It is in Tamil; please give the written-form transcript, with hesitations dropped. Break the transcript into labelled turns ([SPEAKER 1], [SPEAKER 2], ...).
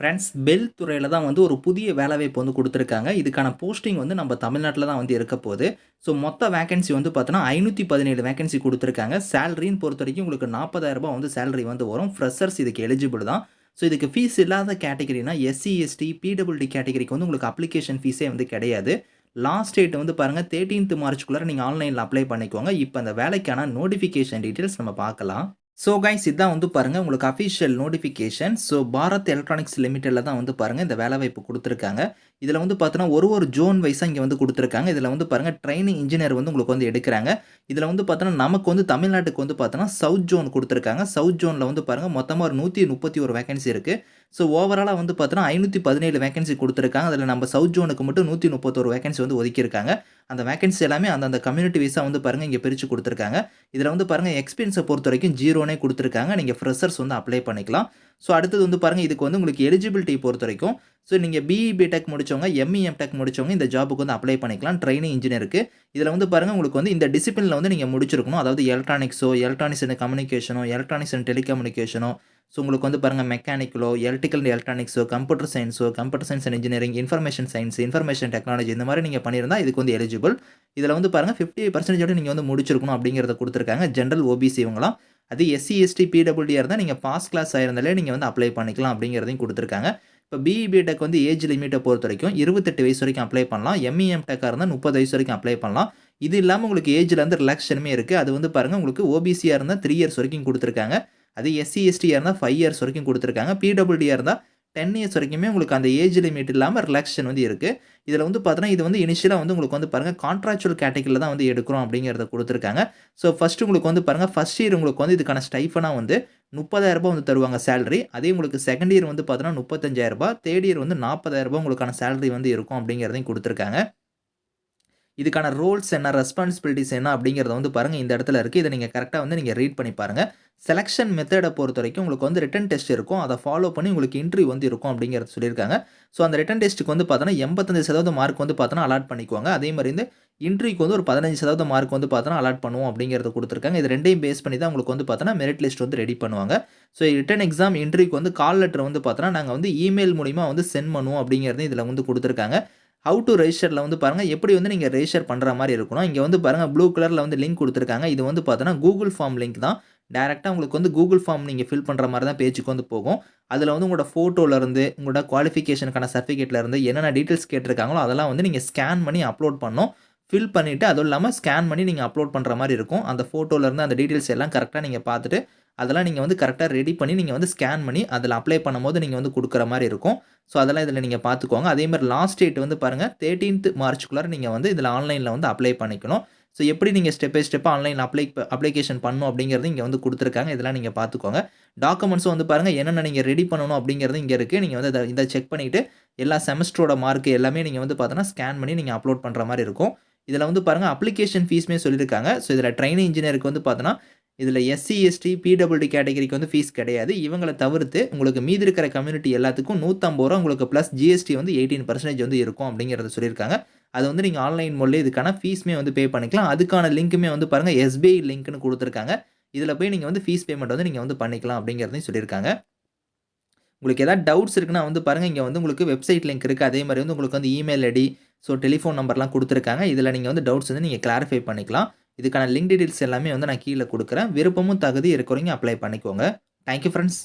[SPEAKER 1] ஃப்ரெண்ட்ஸ் பெல் துறையில தான் வந்து ஒரு புதிய வேலைவாய்ப்பு வந்து குடுத்துருக்காங்க. இதுக்கான போஸ்டிங் வந்து நம்ம தமிழ்நாட்ல தான் வந்து இருக்க போது. ஸோ மொத்த வேக்கன்சி வந்து பார்த்தோன்னா, 517 வேக்கன்சி குடுத்துருக்காங்க. சேலரின்னு பொறுத்தவரைக்கும் உங்களுக்கு ரூ. 40,000 வந்து சேலரி வந்து வரும். ஃப்ரெஷர்ஸ் இதுக்கு எலிஜிபிள் தான். ஸோ இதுக்கு ஃபீஸ் இல்லாத கேட்டகரினா எஸ்சி, எஸ்டி, பிடபிள்யூடி கேட்டகரிக்கு வந்து உங்களுக்கு அப்ளிகேஷன் ஃபீஸே வந்து கிடையாது. லாஸ்ட் டேட் வந்து பாருங்க 13த் மார்ச்க்குள்ளார நீங்க ஆன்லைன்ல அப்ளை பண்ணிக்கோங்க. இப்ப அந்த வேலைக்கான நோட்டிஃபிகேஷன் டீட்டெயில்ஸ் நம்ம பார்க்கலாம். ஸோ கைஸ் இதான் வந்து பாருங்க உங்களுக்கு official notification. So Bharat electronics லிமிடெட்ல தான் வந்து பாருங்க இந்த வேலைவாய்ப்பு குடுத்துருக்காங்க. இதுல வந்து பார்த்தோன்னா ஒரு ஜோன் வைஸா இங்க வந்து குடுத்துருக்காங்க. இதுல வந்து பாருங்க ட்ரெய்னிங் இன்ஜினியர் வந்து உங்களுக்கு வந்து எடுக்குறாங்க. இதுல வந்து பார்த்தோன்னா நமக்கு வந்து தமிழ்நாட்டுக்கு வந்து பார்த்தோன்னா சவுத் ஜோன் குடுத்துருக்காங்க. சவுத் ஜோன்ல வந்து பாருங்க மொத்தமா ஒரு 131 வேக்கன்சி இருக்கு. ஸோ ஓவராலா வந்து பார்த்தோன்னா 517 வேக்கன்சி குடுத்துருக்காங்க. அதுல நம்ம சவுத் ஜோனுக்கு மட்டும் 131 வேக்கன்சி வந்து ஒதுக்கியிருக்காங்க. அந்த வேக்கன்சி எல்லாமே அந்தந்த கம்யூனிட்டி வைஸா வந்து பாருங்க இங்க பிரிச்சு குடுத்துருக்காங்க. இதுல வந்து பாருங்க எக்ஸ்பீரியன்ஸ பொறுத்தவரைக்கும் 0னே குடுத்துருக்காங்க. நீங்க ஃப்ரெஷர்ஸ் வந்து அப்ளை பண்ணிக்கலாம். ஸோ அடுத்தது வந்து பாருங்க இதுக்கு வந்து உங்களுக்கு எலிஜிபிலிட்டி பொறுத்தவரைக்கும் ஸோ நீங்க பிஇ, பிடெக் முடிச்சவங்க, எம்இ, எம்டெக் முடிச்சவங்க இந்த ஜாப்க்கு வந்து அப்ளை பண்ணிக்கலாம். ட்ரெய்னிங் இன்ஜினியருக்கு. இதுல வந்து பாருங்க உங்களுக்கு வந்து இந்த டிசிப்ளின்ல வந்து நீங்க முடிச்சிருக்கணும். அதாவது எலக்ட்ரானிக்ஸ் அண்ட் கம்யூனிகேஷனோ, எலக்ட்ரானிக்ஸ் அண்ட் டெலிகம்யூனிகேஷனோ, ஸோ உங்களுக்கு வந்து பாருங்க மெக்கானிக்கலோ, எலக்ட்ரிக்கல் அண்ட் எலக்ட்ரானிக்ஸோ, computer science and engineering, information science, information technology இந்த மாரி நீங்க பண்ணியிருந்தா இதுக்கு வந்து எலிஜிபிள். இதுல வந்து பாருங்க 50% ஓட நீங்க வந்து முடிச்சிருக்கணும் அப்படிங்கிறத குடுத்துருக்காங்க. ஜெனரல், ஓபிசி இவங்கலாம். அது எஸ்சி, எஸ்டி, பிடபிள்யூடியா இருந்தா நீங்க பாஸ் கிளாஸ் ஆயிருந்தாலே நீங்க வந்து அப்ளை பண்ணிக்கலாம் அப்படிங்கிறதையும் குடுத்துருக்காங்க. இப்ப பிஇ, பிடெக் வந்து ஏஜ் லிமிட்ட பொறுத்தவரைக்கும் 28 வயசு வரைக்கும் அப்ளை பண்ணலாம். எம்இ, எம்டெக்கா இருந்தா 30 வயசு வரைக்கும் அப்ளை பண்ணலாம். இது இல்லாம உங்களுக்கு ஏஜ்ல வந்து ரிலாக்சேஷனுமே இருக்கு. அது வந்து பாருங்க உங்களுக்கு ஓபிசியா இருந்தா 3 இயர்ஸ் வரைக்கும் குடுத்துருக்காங்க. அது எஸ்சி, எஸ்டியா இருந்தா 5 இயர்ஸ் வரைக்கும் குடுத்துருக்காங்க. பிடபிள்யூடியா இருந்தா 10 இயர்ஸ் வரைக்குமே உங்களுக்கு அந்த ஏஜ் லிமிட் இல்லாம ரிலாக்சேஷன் வந்து இருக்கு. இதுல வந்து பார்த்தோன்னா, இது வந்து இனிஷியலா வந்து உங்களுக்கு வந்து பாருங்க கான்ட்ராக்சுவல் கேட்டகரில தான் வந்து எடுக்கிறோம் அப்படிங்கிறத குடுத்துருக்காங்க. ஸோ ஃபர்ஸ்ட் உங்களுக்கு வந்து பாருங்க ஃபர்ஸ்ட் இயர் உங்களுக்கு வந்து இதுக்கான ஸ்டைஃபனா வந்து ரூ. 30,000 வந்து தருவாங்க சேலரி. அதே உங்களுக்கு செகண்ட் இயர் வந்து பார்த்தோன்னா ரூ. 35,000, தேர்ட் இயர் வந்து ரூ. 40,000 உங்களுக்கான சேலரி வந்து இருக்கும் அப்படிங்கிறதையும் குடுத்துருக்காங்க. இதுக்கான ரோல்ஸ் என்ன, ரெஸ்பான்சிபிலிட்டீஸ் என்ன அப்படிங்கிறத வந்து பாருங்க இந்த இடத்துல இருக்கு. இத நீங்க கரெக்ட்டா வந்து நீங்க ரீட் பண்ணி பாருங்க. செலக்ஷன் மெத்தட பொறுத்தவரைக்கும் உங்களுக்கு வந்து ரிட்டன் டெஸ்ட் இருக்கும். அத ஃபாலோ பண்ணி உங்களுக்கு இன்டர்வியூ வந்து இருக்கும் அப்படிங்கிறத சொல்லியிருக்காங்க. ஸோ அந்த ரிட்டன் டெஸ்ட்க்கு வந்து பார்த்தோன்னா 85% மார்க் வந்து பார்த்தோன்னா அலாட் பண்ணிக்குவாங்க. அதே மாரி வந்து இன்டர்வியூக்கு வந்து ஒரு 15% மார்க் வந்து பார்த்தோன்னா அலாட் பண்ணுவோம் அப்படிங்கிறத குடுத்துருக்காங்க. இது 2யும் பேஸ் பண்ணி தான் உங்களுக்கு வந்து பார்த்தோன்னா மெரிட் லிஸ்ட் வந்து ரெடி பண்ணுவாங்க. ஸோ ரிட்டன் எக்ஸாம் இன்டர்வியூக்கு வந்து கால் லெட்டர் வந்து பார்த்தோன்னா நாங்க வந்து இமெயில் மூலியமா வந்து சென்ட் பண்ணுவோம் அப்படிங்கிறதையும் இதுல வந்து குடுத்துருக்காங்க. ஹவ் டூ ரெஜிஸ்டர்ல வந்து பாருங்க எப்படி வந்து நீங்க ரெஜிஸ்டர் பண்ற மாரி இருக்கணும். இங்க வந்து பாருங்க ப்ளூ கலர்ல வந்து லிங்க் குடுத்துருக்காங்க. இது வந்து பார்த்தோன்னா கூகுள் ஃபார்ம் லிங்க் தான். டைரக்ட்டா உங்களுக்கு வந்து கூகுள் ஃபார்ம் நீங்க ஃபில் பண்ற மாரி தான் பேஜுக்கு வந்து போகும். அதுல வந்து உங்களோட ஃபோட்டோல இருந்து, உங்களோட குவாலிஃபிகேஷனுக்கான சர்டிஃபிகேட்ல இருந்து என்னென்ன டீட்டெயில்ஸ் கேட்டிருக்காங்களோ அதெல்லாம் வந்து நீங்க ஸ்கேன் பண்ணி அப்லோட் பண்ணணும். ஃபில் பண்ணிட்டு அதுவும் இல்லாம ஸ்கேன் பண்ணி நீங்க அப்லோட் பண்ற மாரி இருக்கும். அந்த ஃபோட்டோல இருந்து அந்த டீட்டெயில்ஸ் எல்லாம் கரெக்ட்டா நீங்க பார்த்துட்டு, அதெல்லாம் நீங்க வந்து கரெக்ட்டா ரெடி பண்ணி நீங்க வந்து ஸ்கேன் பண்ணி அதுல அப்ளை பண்ணும்போது நீங்க வந்து குடுக்குற மாரி இருக்கும். ஸோ அதெல்லாம் இதுல நீங்க பார்த்துக்கோங்க. அதே மாரி லாஸ்ட் டேட் வந்து பாருங்க 13த் மார்ச்க்குள்ளார நீங்க வந்து இதுல ஆன்லைன்ல வந்து அப்ளை பண்ணிக்கணும். ஸோ எப்படி நீங்க ஸ்டெப் பை ஸ்டெப்பா ஆன்லைன்ல அப்ளிகேஷன் பண்ணணும் அப்படிங்கிறது இங்க வந்து குடுத்துருக்காங்க. இதெல்லாம் நீங்க பார்த்துக்கோங்க. டாக்குமெண்ட்ஸும் வந்து பாருங்க என்னென்ன நீங்க ரெடி பண்ணணும் அப்படிங்கிறது இங்க இருக்கு. நீங்க வந்து இத செக் பண்ணிட்டு எல்லா செமஸ்டரோட மார்க் எல்லாமே நீங்க வந்து பார்த்தோன்னா ஸ்கேன் பண்ணி நீங்க அப்லோட் பண்ற மாரி இருக்கும். இதுல வந்து பாருங்க அப்ளிகேஷன் ஃபீஸுமே சொல்லியிருக்காங்க. ஸோ இதுல ட்ரெய்னிங் இன்ஜினியருக்கு வந்து பார்த்தோன்னா, இதுல எஸ்சி, எஸ்டி, பிடபிள்யூடி கேட்டகரிக்கு வந்து ஃபீஸ் கிடையாது. இவங்கள தவிர்த்து உங்களுக்கு மீதி இருக்கிற கம்யூனிட்டி எல்லாத்துக்கும் ரூ. 150 உங்களுக்கு பிளஸ் ஜிஎஸ்டி வந்து 18% வந்து இருக்கும் அப்படிங்கிறத சொல்லியிருக்காங்க. அது வந்து நீங்க ஆன்லைன் மோட்லயே இதுக்கான ஃபீஸுமே வந்து பே பண்ணிக்கலாம். அதுக்கான லிங்க்குமே வந்து பாருங்க எஸ்பிஐ லிங்க்ன்னு குடுத்துருக்காங்க. இதுல போய் நீங்க வந்து ஃபீஸ் பேமெண்ட் வந்து நீங்க வந்து பண்ணிக்கலாம் அப்படிங்கிறதையும் சொல்லியிருக்காங்க. உங்களுக்கு ஏதாவது டவுட்ஸ் இருக்குன்னா வந்து பாருங்க, இங்க வந்து உங்களுக்கு வெப்சைட் லிங்க் இருக்கு. அதே மாரி வந்து உங்களுக்கு வந்து இமெயில் ஐடி, ஸோ டெலிஃபோன் நம்பர்லாம் குடுத்துருக்காங்க. இதுல நீங்க வந்து டவுட்ஸ் வந்து நீங்க கிளாரிஃபை பண்ணிக்கலாம். இதுக்கான லிங்க் டீட்டெயில்ஸ் எல்லாமே வந்து நான் கீழ குடுக்குறேன். விருப்பமும் தகுதி இருக்கிறவங்க அப்ளை பண்ணிக்கோங்க. Thank you friends.